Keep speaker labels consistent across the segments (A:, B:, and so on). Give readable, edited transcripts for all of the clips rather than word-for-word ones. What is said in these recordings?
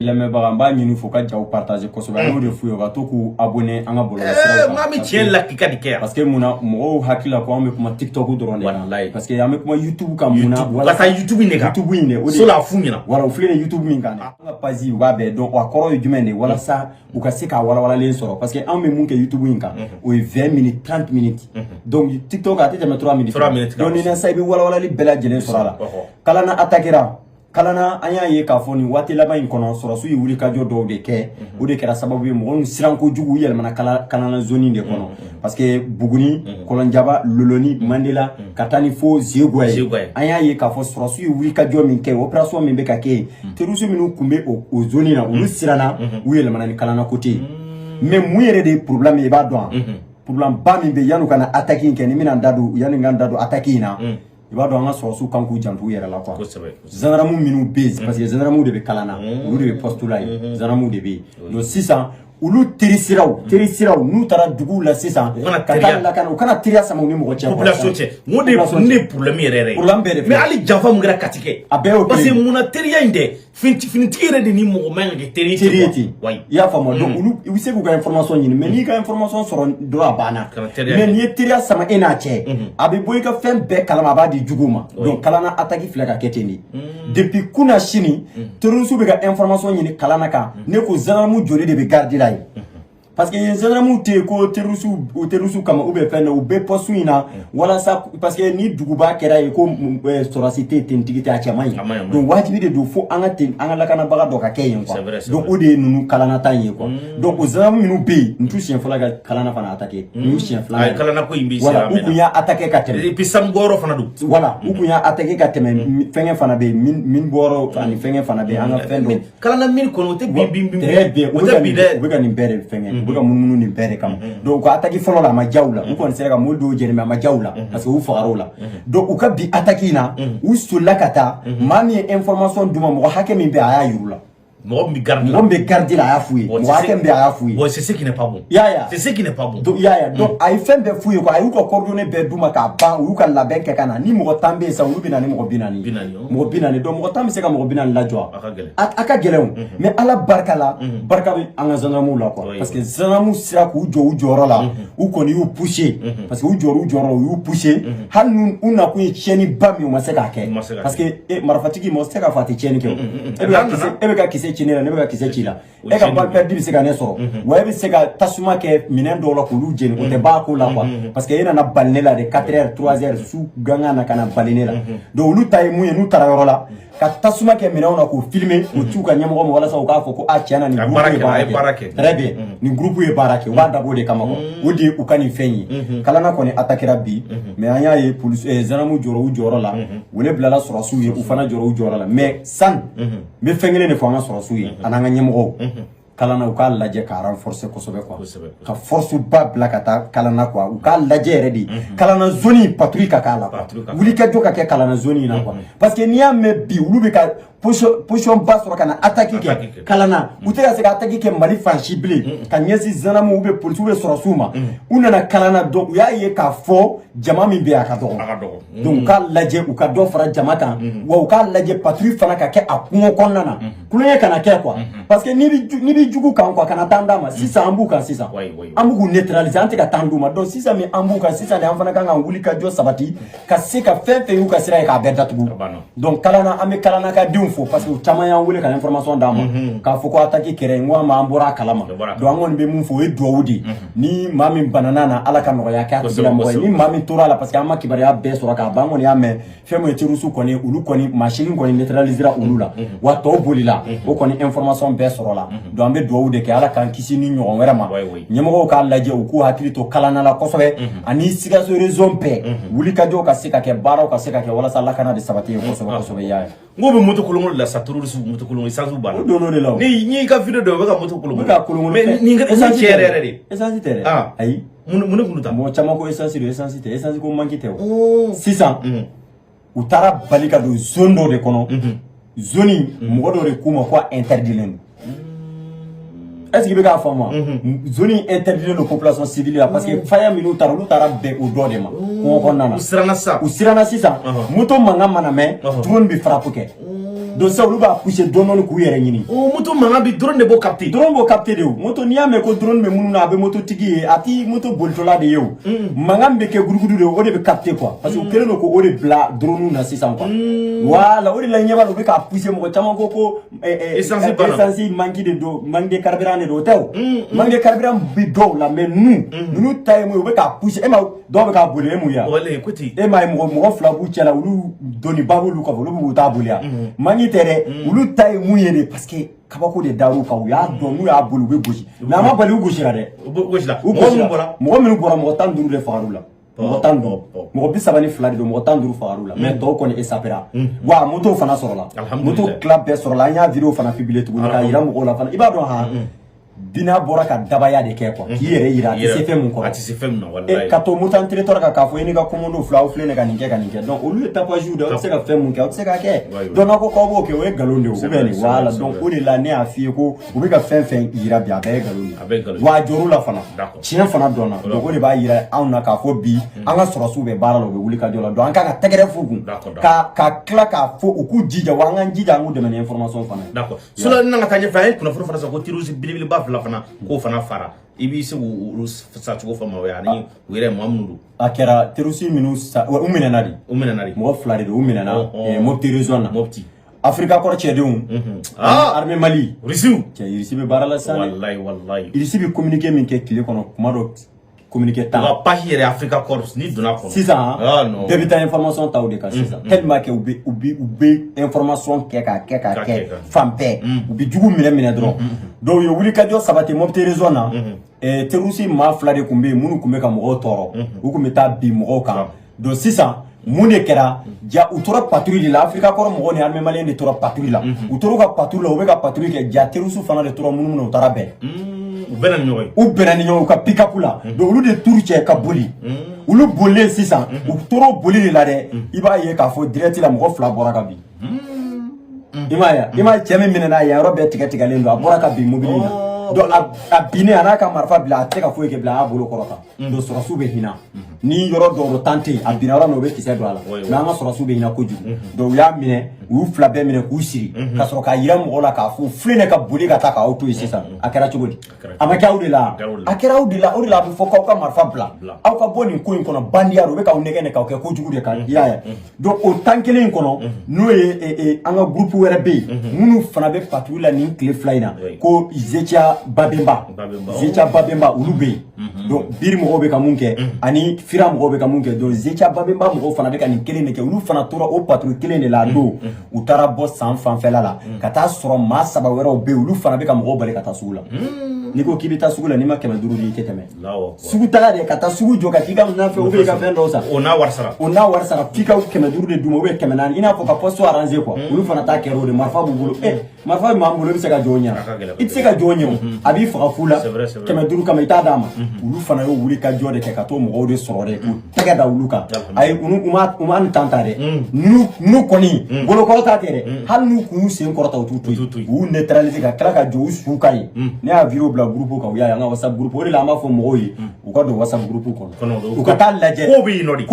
A: lamɛnbaga n b'a ɲini fo ka jaw partager kosɛbɛ an y'o de f'u ye ka to k'u abonner an ka bɔlɔlɔ siraw kan
B: maa min tiɲɛ la k'i ka nin kɛ yan
A: parce que munna mɔgɔw hakili la ko an bɛ kuma TikTok dɔrɔn de kan parce que an bɛ kuma YouTube kan munna
B: ka taa YouTube in de kan
A: YouTube in de o de
B: so la fu ɲɛna
A: wala u filɛ YouTube min kan an ka page u b'a bɛɛ dɔn a kɔrɔ ye jumɛn de walasa u ka se k'a walawalalen sɔrɔ parce que an bɛ mun kɛ YouTube in kan o ye 20 minutes 30 minutes donc TikTok a tɛ tɛmɛ 3 minutes donc ni na sa i bɛ walawalali bɛɛ lajɛlen sɔrɔ a la kalanna attaquera kalana an y'a ye k'a fɔ nin waati laban in kɔnɔ sɔrɔsiw ye wulikajɔ dɔw de kɛ o de kɛra sababu ye mɔgɔw siran kojugu u yɛlɛmana kalana zone de kɔnɔ parce que Buguni Kɔlɔnjaba Loloni Mandela ka taa ni fo Zegoye an y'a ye k'a fɔ sɔrɔsiw ye wulikajɔ min kɛ opération min bɛ ka kɛ yen terroriste minnu tun bɛ o zone na olu siranna u yɛlɛmana ni kalana côté mais mun yɛrɛ de ye problème ye i b'a dɔn problème ba min bɛ yan'u kana attaque in kɛ ni mina da don yanni n ka da don attaque in na i b'a dɔn an ka sɔrɔsiw kan k'u janto u yɛrɛ la quoi gendarme minnu bɛ yen parce que gendarme de bɛ kalan na olu de bɛ poste la yen gendarme de bɛ yen donc sisan olu teri siraw n'u taara duguw la sisan ka taa lakana u kana teriya sama u ni mɔgɔ cɛ
B: population cɛ mun de problème yɛrɛ ye mais hali janfa mun kɛra Kati kɛ a bɛɛ y'o parce que munna teriya in dɛ finitigi yɛrɛ de ni mɔgɔ man kan ka kɛ teri ye ten i y'a faamu donc olu u bɛ se k'u ka information ɲini mais n'i ka information sɔrɔ dɔrɔn a banna mais n'i ye teriya sama e n'a cɛ a bɛ bɔ i ka fɛn bɛɛ kalama a b'a di juguw ma donc kalanna attaque filɛ ka kɛ ten de depuis kunna sini terroriste bɛ ka information ɲini kalanna kan ne ko gendarme joli de bɛ garde la parce que gendarme te ko terroriste kama ou be fɛn u be poste in na walasa parce que ni duguba kɛra ye ko sɔrɔsi tɛ tentigi tɛ a cɛ man ɲi donc wajibi de don fo an ka lakanabaga dɔ ka kɛ yen quoi donc o de ye ninnu kalanata in ye quoi donc o gendarme minnu bɛ yen n t'u siɲɛ fɔlɔ ka kalanna fana attaquer n'u siɲɛ filanan kalanna ko in bɛ
A: voilà u kun y'a attaquer ka tɛmɛ
B: et puis sanu bɔyɔrɔ fana don
A: voilà u kun y'a attaquer ka tɛmɛ fɛngɛ fana bɛ yen min bɔyɔrɔ ani fɛngɛ fana bɛ yen an ka fɛn dɔ
B: kalanna min kɔnɔ o tɛ bin
A: très bien u bɛ ka nin bɛɛ de fɛngɛ u bɛ ka munumunu nin bɛɛ de kama donc u ka attaque fɔlɔ la a ma diya u la u kɔni sera ka mɔli dɔw jɛni mais a ma diya u la parce que u fagara u la donc u ka bi attaque in na u solila ka taa maa min ye information d'u ma mɔgɔ hakɛ min bɛ a y'a yiru la mɔgɔ min bɛ garde la a y'a f'u ye mɔgɔ hakɛ min bɛ a y'a f'u ye
B: bon c'est ce qui n'est pas bon c'est ce qui n'est pas bon
A: donc donc a ye fɛn bɛɛ f'u ye quoi a y'u ka coordonnées bɛɛ d'u ma k'a ban u y'u ka labɛn kɛ ka na ni mɔgɔ 10 bɛ yen sa olu bɛ na ni mɔgɔ 40 mɔgɔ 40 donc mɔgɔ 10 bɛ se ka mɔgɔ 40 lajɔ a ka gɛlɛn o mais ala barika la barika bɛ an ka gendarmew la quoi parce que gendarmew sera k'u jɔ u jɔyɔrɔ la u kɔni y'u pousser parce que u jɔra u jɔyɔrɔ u y'u pousser hali n'u nakun ye tiɲɛni ba min u ma se k'a kɛ parce que marifatigi mɔgɔ tɛ se k'a fɔ a tɛ tiɲɛni kɛ o e bɛ ka kisɛ ci ne la ne bɛ ka kisɛ ci la e ka balle perdue bɛ se ka ne sɔrɔ wa e bɛ se ka tasuma kɛ minɛn dɔw la k'olu jeni o tɛ ban ko la quoi parce que e nana bali ne la de 4 heures 3 heures su gangan na ka na bali ne la donc olu ta ye mun ye n'u taara yɔrɔ la ka tasuma kɛ minɛnw na k'o filmer k'o ci u ka ɲɛmɔgɔ ma walasa u k'a fɔ ko a tiɲɛ na nin groupe ye baara kɛ très bien nin groupe ye baara kɛ u b'a dabɔ o de kama quoi o de ye u ka nin fɛn ye kalanna kɔni attaquera bi mais an y'a ye police gendarmew jɔra u jɔyɔrɔ la wele bilala sɔrɔsiw ye u fana jɔra u jɔyɔrɔ la mais san n bɛ fɛn kelen de fɔ an ka sɔrɔsiw ye ani an ka ɲɛmɔgɔw kalanna u k'a lajɛ ka renforcer kosɛbɛ quoi ka force ba bila ka taa kalanna quoi u k'a lajɛ yɛrɛ de kalanna zone patrouille ka k'a la quoi wulikajɔ ka kɛ kalanna zone in na quoi parce que n'i y'a mɛn bi olu bɛ ka position ba sɔrɔ ka na attaque kɛ kalanna u tɛ ka se ka attaque kɛ Mali fan si bilen ka ɲɛsin gendarmew ou bien police ou bien sɔrɔsiw ma u nana kalanna donc u y'a ye k'a fɔ jama min bɛ yen a ka dɔgɔ donc u k'a lajɛ u ka dɔ fara jama kan wa u k'a lajɛ patrouille fana ka kɛ a kungo kɔnɔna na kulonkɛ kana kɛ quoi parce que n'i bɛ jugu kan quoi kana temps d'a ma sisan an b'u kan sisan an b'u neutraliser an tɛ ka temps d'u ma donc sisan min an b'u kan sisan de an fana kan ka wulikajɔ sabati ka se ka fɛn fɛn y'u ka sira ye k'a bɛɛ datugu donc kalanna an bɛ kalanna ka denw fo parce que u caman y'an wele ka information d'a ma k'a fɔ ko attaque kɛra yen n ko an b'an bɔra a kalama donc an kɔni bɛ mun fɔ o ye duwawu de ni maa min banana na ala ka nɔgɔya kɛ a tigilamɔgɔ ye ni maa min tora la parce que an ma kibaruya bɛɛ sɔrɔ k'a ban an kɔni y'a mɛn fɛn min ye terroriste kɔni olu kɔni machine kɔni neutralisera olu la wa tɔw bolila o kɔni information bɛɛ sɔrɔ la donc an bɛ duwawu de kɛ ala k'an kisi ni ɲɔgɔn wɛrɛ ma ɲɛmɔgɔw k'a lajɛ u k'u hakili to kalanna la kosɛbɛ ani Sikaso région bɛɛ wulikajɔw ka se ka kɛ baaraw ka se ka kɛ walasa lakana de sabati ye kosɛbɛ kosɛbɛ i y'a ye n ko bɛ moto kolonko la sa terroriste moto kolonko essence banna o donn'o de la ni ka video dɔ bɛ ka moto kolonko bɛ ka kolonko mais nin essence tiɲɛ yɛrɛ de essence tɛ dɛ ayi mun ne kun ta mɔgɔ caman ko essence de essence tɛ essence ko manque tɛ o sisan u taara bali ka don zone dɔ de kɔnɔ zone mɔgɔ dɔ de k'u ma ko interdilen est-ce que bɛ k'a faamu wa zone interdilen don population civile la parce que faya minnu taara olu taara bɛn o dɔ de ma kungo kɔnɔna na u siranna sisan moto mankan mana mɛn dumuni bɛ frappe kɛ donc ça olu b'a pousser dɔɔni k'u yɛrɛ ɲini
B: moto mankan bi drone de b'o capter
A: de o moto n'i y'a mɛn ko drone bɛ minnu na a bɛ moto tigi ye a ti moto bolitɔla de ye o mankan bɛ kɛ gurugudu de o de bɛ capter quoi parce que u kɛlen don k'o de bila drone na sisan quoi voilà o de la ɲɛ b'a la u bɛ k'a pousser mɔgɔ caman ko essence manque de don manque de carburant de don o tɛ o manque de carburant bi dɔw la mais ninnu ta ye mun ye u bɛ k'a pousser e ma dɔw bɛ k'a boli e mun ye e ma ye mɔgɔ fila b'u cɛ la olu doni ba b'olu kɔfɛ olu b'u ta boli yan manque tɛ dɛ olu ta ye mun ye de parce que kabako de dar'u kan u y'a dɔn n'u y'a boli u bɛ gosi mais a ma bali u gosira dɛ mɔgɔ minnu bɔra mɔgɔ 15 de fagar'u la mɔgɔ 15 mɔgɔ 32 de don mɔgɔ 15 fagar'u la mais tɔw kɔni échappera wa moto fana sɔrɔla moto tila bɛɛ sɔrɔla an y'a vidéo fana publier tuguni k'a yira mɔgɔw la fana i b'a dɔn han Bina bɔra ka dabaya de kɛ quoi k'i yɛrɛ yira a tɛ se fɛn mun kɔrɔ a tɛ se fɛn mun na wallahi ka to moto entrepreneur kan k'a fɔ e ni ka commande fila aw filɛ nin ka nin kɛ donc olu ye tapage de aw tɛ se ka fɛn mun kɛ aw tɛ se ka kɛ donc n'a ko k'aw b'o kɛ o ye nkalon de ye ou bien nin voilà donc o de la ne y'a f'i ye ko u bɛ ka fɛn fɛn yira bi a bɛɛ ye nkalon de ye wa a jɔr'u la fana tiɲɛ fana dɔnna donc o de b'a yira anw na k'a fɔ bi an ka sɔrɔsiw bɛ baara la u bɛ wuli ka jɔ la donc an kan ka tɛgɛrɛ f'u kun ka tila k'a fɔ u k'u jija wa an k'an jija an k'u dɛmɛ ni information fana ye d'accord
B: sinon n'an ka taa ɲɛfɛ an ye kunnafoni fana sɔrɔ ko terroriste belebeleba fila fana ko fana fara i b'i se k'u sacogo fɔ ma o ye ani u yɛrɛ mɔgɔ minnu don
A: a kɛra terroriste minnu u minɛna de mɔgɔ fila de don u minɛna Mopti région na Mopti Afrika kɔrɔ cɛdenw armée Mali Russie bɛ baara la sisan wallahi Russie bɛ communiqué min kɛ tile kɔnɔ kuma dɔ communiqué tan ka page yɛrɛ Afrika kɔrɔ ni donna kɔnɔ sisan bɛɛ bɛ taa information ta o de kan sisan tellement que u bɛ information kɛ ka kɛ fan bɛɛ u bɛ jugu minɛ dɔrɔn donc u ye wulikajɔ sabati Mopti région na terroriste maa fila de tun bɛ yen minnu tun bɛ ka mɔgɔw tɔɔrɔ u tun bɛ taa bin mɔgɔw kan donc sisan mun de kɛra ja u tora patrouille de la Afrika kɔrɔ mɔgɔw ni armée malienne de tora patrouille la u tora ka patrouille la u bɛ ka patrouille kɛ ja terroriste fana de tora munumunu u taara bɛn u bɛnna ni ɲɔgɔn ye u bɛnna ni ɲɔgɔn u ka pick-up la donc olu de turu cɛ ka boli olu bolilen sisan u tora boli de la dɛ i b'a ye k'a fɔ direct la mɔgɔ fila bɔra ka bin i m'a ye cɛ min minɛna a yɔrɔ bɛɛ tigɛlen don a bɔra ka bin mobili la donc a binnen a n'a ka marifa bila a tɛ ka foyi kɛ bila a y'a bolo kɔrɔta donc sɔrɔsiw bɛ hinɛ ni yɔrɔ dɔw tan tɛ yen a binna yɔrɔ min o bɛ kisɛ don a la mais an ka sɔrɔsiw bɛ hinɛ kojugu donc u y'a minɛ u y'u fila bɛɛ minɛ k'u siri ka sɔrɔ k'a yira mɔgɔw la k'a fɔ filɛ ne ka boli ka taa k'aw to yen sisan a kɛra cogo di a ma kɛ aw de la a kɛra aw de la o de la a bɛ fɔ k'aw ka marifa bila aw ka bɔ nin ko in kɔnɔ bandiya o bɛ k'aw nɛgɛ k'aw kɛ kojugu de kan i y'a ye donc o tan kelen in kɔnɔ n'o ye an ka groupe wɛrɛ bɛ yen minnu fana bɛ patrouille la nin tile fila in na ko Zecha Babemba olu bɛ yen donc biri mɔgɔw bɛ ka mun kɛ ani fira mɔgɔw bɛ ka mun kɛ donc Zecha Babemba mɔgɔw fana bɛ ka nin kelen de kɛ olu fana tora o patrouille kelen de la don u taara bɔ san fanfɛla la ka taa sɔrɔ maa saba wɛrɛw bɛ yen olu fana bɛ ka mɔgɔw bali ka taa sugu la n'i ko k'i bɛ taa sugu la n'i ma 500 di i tɛ tɛmɛ sugu taga de ka taa sugu jɔ ka t'i ka minɛn fɛ ou bien i ka fɛn dɔw san o n'a wari sara f'i ka 500 de d'u ma ou bien 400 i n'a fɔ ka poste arrangé quoi olu fana t'a kɛra o de marifa b'u bolo marifa b'an bolo i bɛ se ka jɔ o ɲɛ i tɛ se ka jɔ o ɲɛ o a b'i faga fu la 500 kama i t'a d'a ma olu fana y'o wuli ka jɔ de kɛ ka t'o mɔgɔw de sɔrɔ dɛ k'u tɛgɛ da olu kan ayi u ma nin tan ta dɛ ninnu kɔni bolokɔrɔta tɛ dɛ hali n'u kun y'u sen kɔrɔta u t'u to yen u y'u neutraliser ka tila ka jɔ u su ka ye ne y'a vidéo bila groupe kan u y'a ye an ka WhatsApp groupe o de la an b'a fɔ mɔgɔw ye u ka don WhatsApp groupe kɔnɔ u ka taa lajɛ kow bɛ yen nɔ de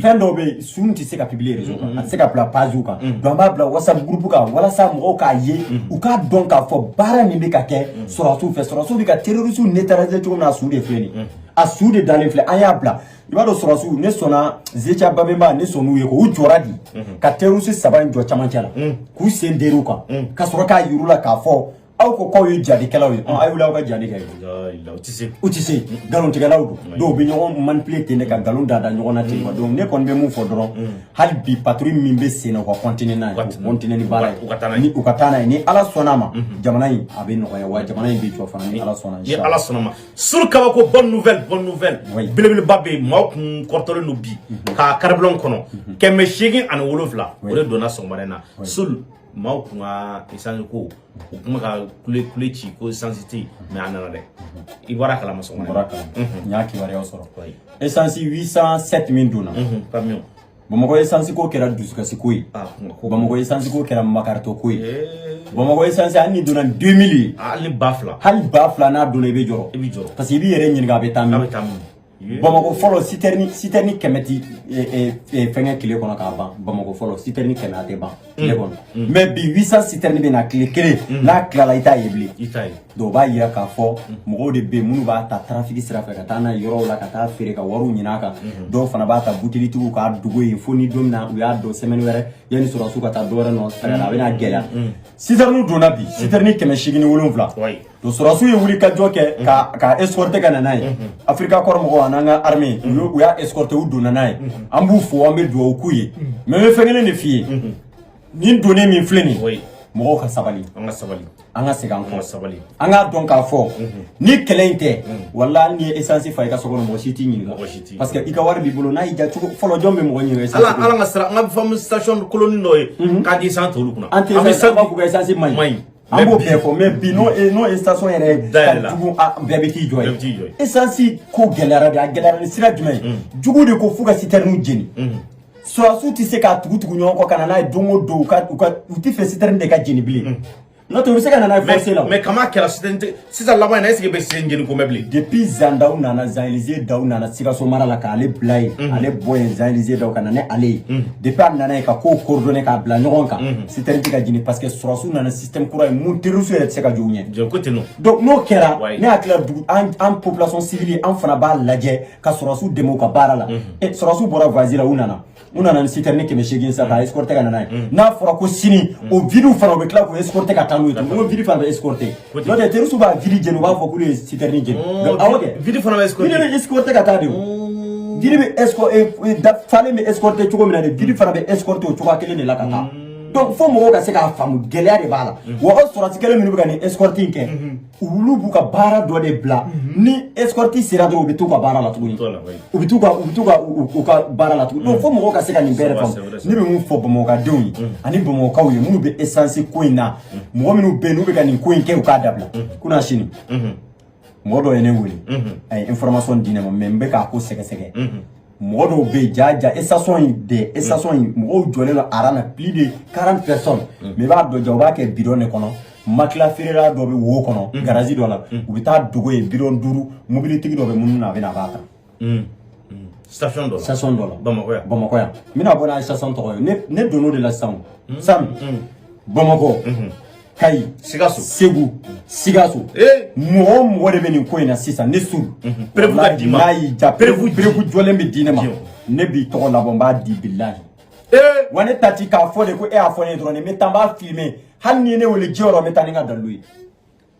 A: fɛn dɔw bɛ yen sun tɛ se ka publier réseau kan a tɛ se ka bila page kan donc an b'a bila WhatsApp groupe kan walasa mɔgɔw k'a ye u k'a dɔn k'a fɔ baara min bɛ ka kɛ sɔrɔsiw fɛ sɔrɔsiw bɛ ka terroriste neutraliser cogo min na a su de filɛ nin ye a su de dalen filɛ an y'a bila i b'a dɔn sɔrɔsiw ne sɔnna Zecha Babemba ne sɔnn'u ye k'u jɔra di ka terroriste saba in jɔ camancɛ la k'u sen der'u kan ka sɔrɔ k'a yir'u la k'a fɔ aw ko k'aw ye jadikɛlaw ye a' wuli aw ka jadi kɛ u tɛ se nkalontigɛlaw don dɔw bɛ ɲɔgɔn manipuler ten de ka nkalon da ɲɔgɔn na ten donc ne kɔni bɛ mun fɔ dɔrɔn hali bi patrouille min bɛ sen na u ka continuer n'a ye u continuer ni baara ye ni u ka taa n'a ye ni Ala sɔnn'a ma jamana in a bɛ nɔgɔya wa jamana in bɛ jɔ fana ni Ala sɔnna ni Ala sɔnna ma sur kabako bonne nouvelle belebeleba bɛ yen maaw kun kɔrɔtɔlen don bi ka carburant kɔnɔ 807 o de donna sɔgɔmada in na sul maaw kun ka essence ko u kuma ka kule ci ko essence tɛ yen mais a nana dɛ i bɔra kalama sɔgɔmada n y'a kibaruyaw sɔrɔ essence 807 min donna camion Bamakɔ essence ko kɛra dusukasi ko ye Bamakɔ essence ko kɛra makarito ko ye Bamakɔ essence hali ni donna 2000 hali 2000 n'a donna i bɛ jɔrɔ parce que i b'i yɛrɛ ɲininka a bɛ taa min Bamako folo citerni kemeti fenge kile kono ka ban Bamako folo citerni kemate ban kile kono mais bi 800 citerni be na kile kele na klala ita yebli do ba yira ka fo mo de be munu ba ta trafic sira fa ka ta na yoro la ka ta fere ka waru nyina ka do fana ba ta butili tu ka dugo yi foni domna u ya do semaine were yani sura su ka ta do reno tara na bena gela citerni do na bi citerni keme shigini wolonfla do sura su ye wuli ka joke ka escorte kana nay Afrika kormo nanga armée u ya escorter u donna nay ambu fo ambe do okuye mais fengele ne fie ni donné min fleni mo ka sabali anga sega ko sabali anga donc a fo ni kelente walla ni essence fa ka sokono mo shiti ni parce que ika war bi bolo na ija chuko folo jombe mo nyi essence
B: ala nga sra nga fam station colony noy ka di centre lu kuna
A: ami sa ba ku essence mai ambo befo mais bino e no station ere jugu bebeti joy essence ko gelara da gelara ni sira jumai jugu de ko fuga citerne jeni so asu ti se ka tugu nyonko kana na dongo do ka uti fe citerne de ka jeni bili no to se kana na forcer là
B: mais comment que la citerne si ça là est-ce que be jeni ko mebli
A: depuis Zandaou nana Zanlize daou nana sika so mara la ka ale blay ale boy Zanlize daou kana ne ale depuis nana ka ko coordonner ka bla nyonka citerne ka jeni parce que so asu nana système kura mun terusu et se ka jounye
B: je côté non
A: donc no kera ne akla en population civile en fana ba ladje ka so asu demo ka bara la et so asu bora vazira unana ni citerne ke meshegin sa ka escorter kana na fora ko sini o vidu fana be kla ko escorter ka tanu to mo vidu fana be escorter no de terusu ba vidu jeno ba fo kule citerne jeno
B: awoke vidu fana be escorter
A: vidu be escorter ka tadu vidu be escorter da fale me escorter chuko mina de vidu fana be escorter o chuko kele ne la kata donc faut mo ka se ka famu gelia de bala wo o sura tikele minu ga ni escorting ke ulu bu ka bara do de bla ni escorti sira do bitu ka bara la tuguni ubitu ka bara la tuguni donc faut mo ka se ka ni bere fam ni be mu fo mo ka dewi ani bo mo ka wi mu be essence ko ina mo minu be nu be ga ni ko ke ka dabla kuna shini mo do ene wuli ay information dinama membe ka ko sege modo be jaja essation de essation mo jole no arana plus de 40 personnes mais ba do jawba ke bidon ne kono makla ferera do be wo kono garage do la ubita dugo e bidon duru mobilité do be munna be na bata
B: station do la
A: Bamako ya mina bona station to ne dono de la sam Bamako Kai Segu Sigaso mo de beni ko ina sisa ne sul
B: prevu ka dima
A: prevu jole me dinema ne bi to la bomba di billahi wane tati ka fo de ko e afo ne drone me tamba filmer hanni ne wole joro me taninga dalui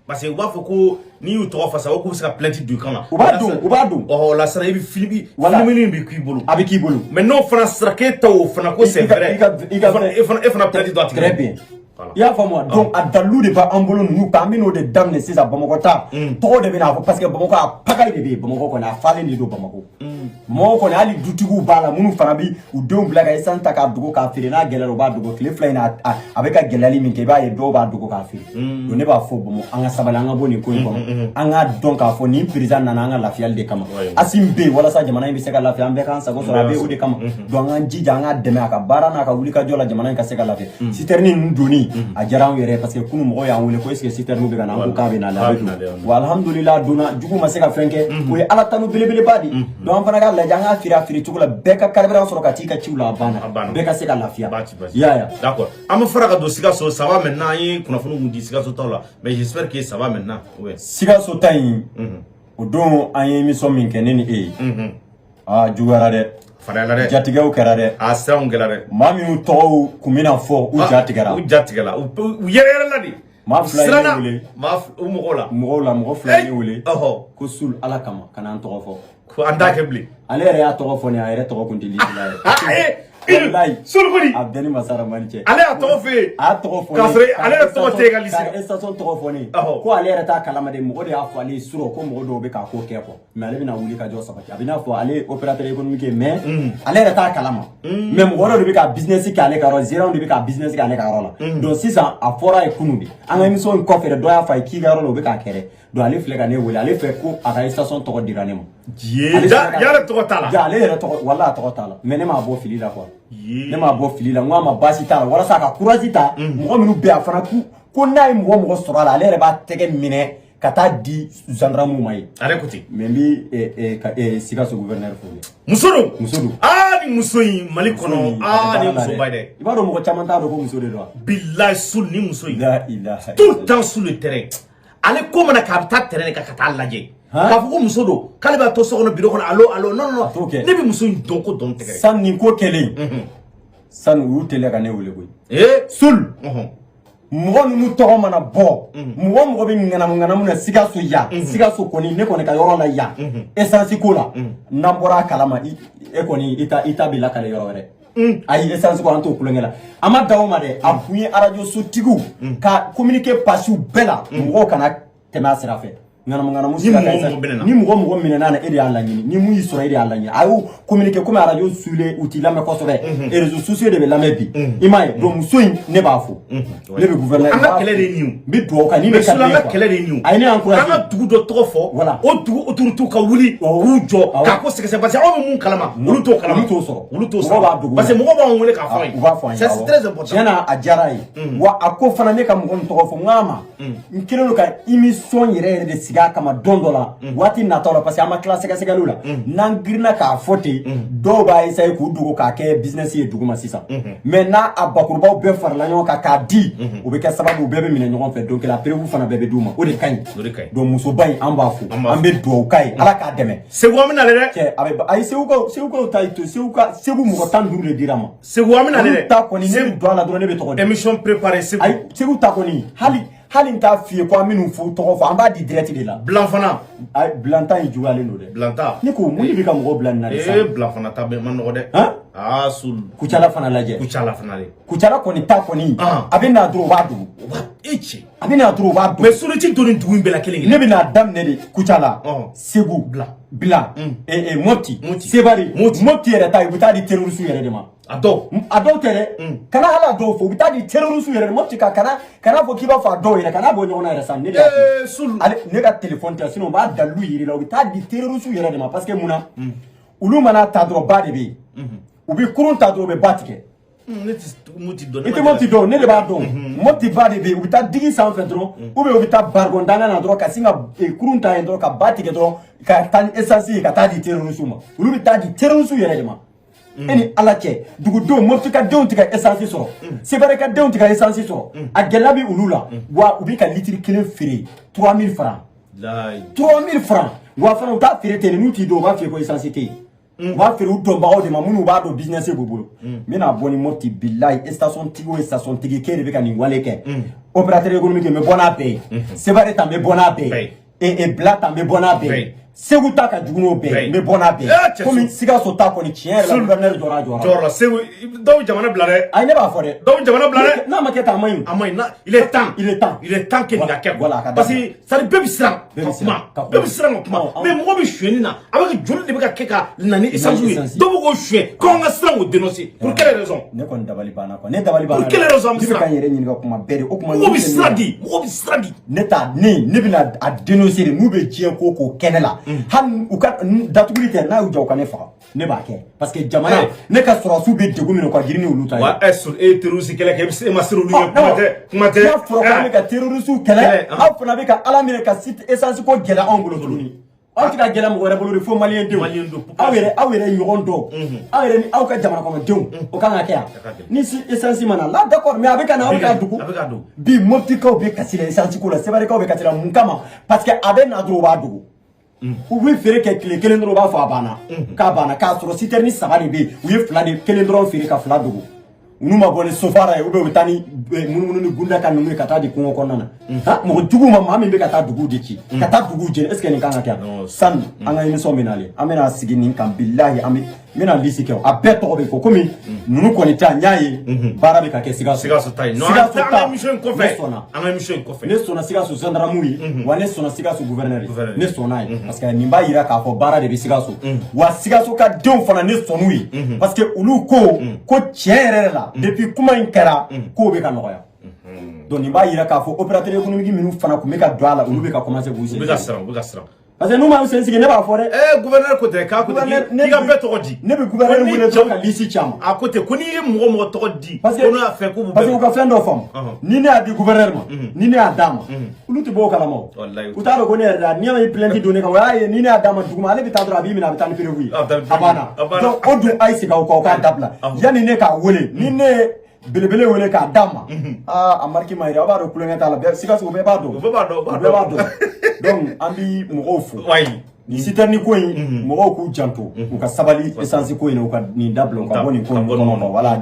B: parce que wa foko ni u to fa sa ko ska plainte du camp
A: ubadu
B: oh la sara bi filmi filmi bi ki bolu
A: abi ki bolu
B: mais non France raketa o fana ko c'est vrai e fana plainte doit
A: très bien. Ya famo donc a dalu de ba ambolo nu kamino de damne sisa Bamako ta to de bena parce que Bamako a pakay de be Bamako ko na fale ni do Bamako mo ko na ali dutigu bala munu farabi u don blaga esanta ka dugo ka fere na gelalo ba dugo kle flyna avec a gelali min ke ba ye do ba dugo ka fere do ne ba fo bomo anga sabala anga boni ko ko anga donc a fo ni président na anga la fial de kama asimbe wala sa jamana bi se ka la fial be kan sa ko so be o de kama do anga jija anga deme aka bara na ka wuli ka jola jamana ka se ka la fial si terni ndoni a jaran yere parce que kunu mo ya wole ko est-ce que citerne be kana ko ka be na la be alhamdulillah duna jugu ma se ka fenke ko ala tanu bele badi do am fana ka la janga firi tugula be ka carburant soro ka ti ka ciula bana be ka se ka lafia ya
B: d'accord am fara ka do Sigaso ça va maintenant yi kuna funu mu di Sigaso taw mais j'espère que ça va maintenant ouais
A: Sigaso tay o don an émission min keneni jugara de
B: farala de
A: jatigaw kera de
B: a sangela de
A: mami to kumina fo u jatigara
B: u yere la di
A: ma fly wele
B: ma
A: mo fly wele ko sul ala kama kana to fo
B: ko anda kebli
A: ale ya to fo ne ayre to ko ndili wallahi
B: sulgoni
A: abdani masara manche
B: ale a to fo kasre ale to tega lisi
A: station to fo ne ko ale ta kalama de mo de afo ale suro ko mo do be ka ko ke ko mais ale bina wuli ka jo sabati abina fo ale opérateur économique mais ale ta kalama mais mo do be ka business ki ale ka ro zero do be ka business ki ale ka ro la donc si ça a fora e kunubi anga mi so ko fere do ya fa ki ga ro lo be ka kere do ale fle ka ne wuli ale fe ko a station to dirane mo
B: ya to tala
A: ya ale to wala to tala mais ne ma bo fili la quoi ne ma bo fili la ngwa ma basi tala wala sa ka courage ta mo minu be afana ku ko nay mo soro la ale ba tege mine kata di gendarme mai
B: écoutez
A: mais bi Sikasso gouverneur
B: fo musodo ah ni muso yi mali kono ni muso ba de
A: ibaro mo chama ta do ko muso de do
B: billahi sul ni muso yi
A: la ilaha
B: tout le temps sur le terrain ale ko mana ka ta terrain ka ta laje ka fo ko musodo kale ba to so no biro kono allo non ne bi muso yi don ko don tegere
A: san ni ko kele san wu tele ka ne wole koy sul mɔgɔ ninnu tɔgɔ mana bɔ mɔgɔ bɛ ŋanamu na Sikasso ya Sikasso kɔni ne kɔni ka yɔrɔ la ya essence ko la n'an bɔra a kalama e kɔni i ta b'i lakale yɔrɔ wɛrɛ ayi essence ko an t'o kulonkɛ la a ma dan o ma dɛ a kun ye radio sotigiw ka communiquer passiw bɛɛ la mɔgɔw kana tɛmɛ a sira fɛ ŋanamu sira ni mɔgɔ minɛna na e de y'a laɲini ni mun y'i sɔrɔ e de y'a laɲini a y'o communiquer comme radio suile u t'i lamɛn kosɛbɛ réseaux sociaux de bɛ lamɛn bi i m'a ye donc muso in ne b'a fo ne bɛ gouverneur
B: an ka kɛlɛ de ɲiw
A: n bɛ dugawu kan ni bɛ
B: an ka kɛlɛ de ɲiw
A: a ye ne encouragé
B: an ka dugu dɔ tɔgɔ fɔ
A: voilà
B: o dugu autorité ka wuli k'u jɔ k'a ko sɛgɛsɛgɛ parce que aw bɛ mun kalama olu t'o kalama
A: olu t'o sɔrɔ
B: parce que mɔgɔw b'an wele k'a fɔ an ye
A: u b'a fɔ an ye
B: c'est très important
A: tiɲɛna a diyara ye wa a ko fana ne ka mɔgɔ min tɔgɔ fɔ n k'a ma n kɛlen don ka émission yɛrɛ de sigi a kama don dɔ la waati nataw la parce que an ma tila sɛgɛsɛgɛliw la n'an girinna k'a fɔ ten dɔw b'a essayer k'u dogo k'a kɛ business ye dugu ma sisan mais n'a a bakurubaw bɛɛ farala ɲɔgɔn kan k'a di o bɛ kɛ sababu u bɛɛ bɛ minɛ ɲɔgɔn fɛ donc la prévu fana bɛɛ bɛ d'u ma o de ka ɲi donc musoba in an b'a fo an bɛ dugawu k'a ye ala k'a dɛmɛ
B: Segu an bɛna ale dɛ
A: a bɛ ayi Segukaw ta to Segu mɔgɔ 15 de dira ma
B: Segu an bɛna ale dɛ
A: ta kɔni ne bɛ don a la dɔrɔn ne bɛ tɔgɔ di
B: émission préparée Segu
A: ayi Segu ta kɔni hali n t'a f'i ye ko an bɛ n'u fo tɔgɔ fɔ an b'a di direct de la
B: Blanc fana
A: Blantan in juguyalen don dɛ
B: Blantan
A: ne ko mun de bɛ ka mɔgɔ bila nin na de sa
B: Blanc fana ta bɛ man nɔgɔ dɛ ah sul
A: Kucala fana lajɛ
B: Kucala fana de
A: Kucala kɔni ta kɔni a bɛ n'a dɔrɔn u b'a dogo a bɛ n'a dɔrɔn u b'a dogo
B: mais solution donni dugu in bɛɛ la kelen
A: ne bɛ n'a daminɛ de Kucala Segu Bila Mopti Sebari Mopti yɛrɛ ta u bɛ taa di terroriste yɛrɛ de ma a dɔw tɛ dɛ kana hala dɔw fɔ u bɛ taa di terroriste yɛrɛ de Mopti ka kana fɔ k'i b'a fɔ a dɔw yɛrɛ kana bɔ ɲɔgɔn na yɛrɛ sa ne ka téléphone tɛ sinon u b'a dalilu yiri la u bɛ taa di terroriste yɛrɛ de ma parce que mun na olu mana ta dɔrɔn ba de bɛ yen u bɛ kurun ta dɔrɔn u bɛ ba tigɛ i tɛ Mopti dɔn ne de b'a dɔn Mopti ba de bɛ yen u bɛ taa digi sanfɛ dɔrɔn ou bien u bɛ taa barikɔn dangan na dɔrɔn ka sin ka kurun ta yen dɔrɔn ka ba tigɛ dɔrɔn ka taa ni essence ye ka taa di terroriste ma olu bɛ taa di terroriste yɛrɛ de ma e ni ala cɛ dugudenw Mopti ka denw tɛ ka essence sɔrɔ Sebare ka denw tɛ ka essence sɔrɔ a gɛlɛya bɛ olu la wa u bɛ ka litiri kelen feere 3000 francs 3000 francs wa fana u t'a feere ten n'u t'i don u b'a f'i ye ko essence tɛ yen u b'a feere u dɔnbagaw de ma minnu b'a dɔn business b'u bolo n bɛna bɔ ni Mopti bilayi station tigi o station tigi k'e de bɛ ka nin wale kɛ opérateur économique n bɛ bɔ n'a bɛɛ ye Sebare ta n bɛ bɔ n'a bɛɛ ye Bila ta n bɛ bɔ n'a bɛɛ ye Segu ta ka jugu n'o bɛɛ ye n bɛ bɔ n'a bɛɛ ye komi Sikasso ta kɔni tiɲɛ yɛrɛ la gouverneur jɔra
B: Segu dɔw jamana bila dɛ
A: ayi ne b'a fɔ dɛ
B: dɔw jamana bila dɛ
A: n'a ma kɛ tan a ma ɲi
B: il est temps que nin ka kɛ parce que ça bɛɛ bɛ siran ka kuma mais mɔgɔ bɛ suɲɛni na a bɛ ka joli de bɛ ka kɛ ka na ni essence ye dɔw bɛ k'o suɲɛ ko an ka siran k'o dénoncer pour quelle raison
A: ne kɔni dabali banna quoi ne dabali banna
B: pour quelle raison
A: ne bɛ ka n yɛrɛ ɲininka kuma bɛɛ de o kuma
B: mɔgɔ bɛ siran di
A: ne bɛna a dénoncer de n'u bɛ diɲɛ ko k'o kɛnɛ la hali u ka datuguli kɛ n'a y'u ja u ka ne faga ne b'a kɛ parce que jamana ne ka sɔrɔsiw bɛ degun min na u ka girin ni olu ta ye
B: wa e terroriste kɛlɛ kɛ e ma se olu ye kuma tɛ
A: n'a fɔra k'an bɛ ka terroriste kɛlɛ aw fana bɛ ka ala minɛ ka essence ko gɛlɛya anw bolo tuguni aw tɛ ka gɛlɛya mɔgɔ wɛrɛ bolo de fo maliyɛn denw aw yɛrɛ ɲɔgɔn dɔn aw yɛrɛ ni aw ka jamana kɔnɔdenw o kan ka kɛ yan ni essence ma na là d'accord mais a bɛ ka na aw bɛ ka dogo bi Moptikaw bɛ kasi la essence ko la Sebarekaw bɛ kasi la mun kama parce que a bɛ na dɔrɔn u b'a dogo u bɛ feere kɛ tile kelen dɔrɔn u b'a fɔ a banna k'a banna k'a sɔrɔ citerne 3 de bɛ yen u ye 2 de kelen dɔrɔn feere ka 2 dogo n'u ma bɔ ni sofara ye ou bien u bɛ taa ni munumunu ni gunda ka ninnu ye ka taa di kungo kɔnɔna na mɔgɔ jugu ma maa min bɛ ka taa duguw de ci ka taa duguw jeni est ce que nin kan ka kɛ yan sani an ka émission bɛ nalen an bɛna sigi nin kan bilahi an bɛna liste kɛ a bɛɛ tɔgɔ bɛ fɔ komi ninnu kɔni ta n y'a ye baara bɛ ka kɛ Sikasso
B: ta ye Sikasso ta ne sɔnna
A: ne sɔnna Sikasso gendarme ye wa ne sɔnna Sikasso gouverneur ye ne sɔnna ye parce que nin b'a yira k'a fɔ baara de bɛ Sikasso wa Sikasso ka denw fana ne sɔnn'u ye parce que olu ko tiɲɛ yɛrɛ la depuis kuma in kɛra kow bɛ ka nɔgɔya donc nin b'a yira k'a fɔ opérateur économique minnu fana tun bɛ ka don a la olu bɛ ka commencer k'u sen
B: u bɛ ka siran
A: parce que nous ma sen sigi ne b'a fɔ dɛ
B: gouverneur ko tɛ k'a ko tɛ k'i ka bɛɛ tɔgɔ di
A: ne bɛ gouverneur wele dɔrɔn ka liste caman
B: a ko tɛ ko n'i ye mɔgɔ tɔgɔ di
A: parce que
B: ko n'o y'a fɛ k'u bɛ
A: parce que u ka fɛn dɔ faamu ni ne y'a di gouverneur ma ni ne y'a d'a ma olu tɛ bɔ o kalama o u t'a dɔn ko ne yɛrɛ da n'i y'a plainte don ne kan o y'a ye ni ne y'a d'a ma duguma ale bɛ taa dɔrɔn a b'i minɛ a bɛ taa ni prévu ye a banna donc o dun a ye segin o kan o k'a dabila yanni ne k'a wele ni ne belebele wele k'a d'a ma a marque ma yɛrɛ a b'a dɔn kulonkɛ t'a la bɛɛ Sikaso bɛɛ b'a dɔn donc an bɛ mɔgɔw fo ni citerne ko in mɔgɔw k'u janto u ka sabali essence ko in u ka nin dabila u ka bɔ nin ko in kɔnɔ voilà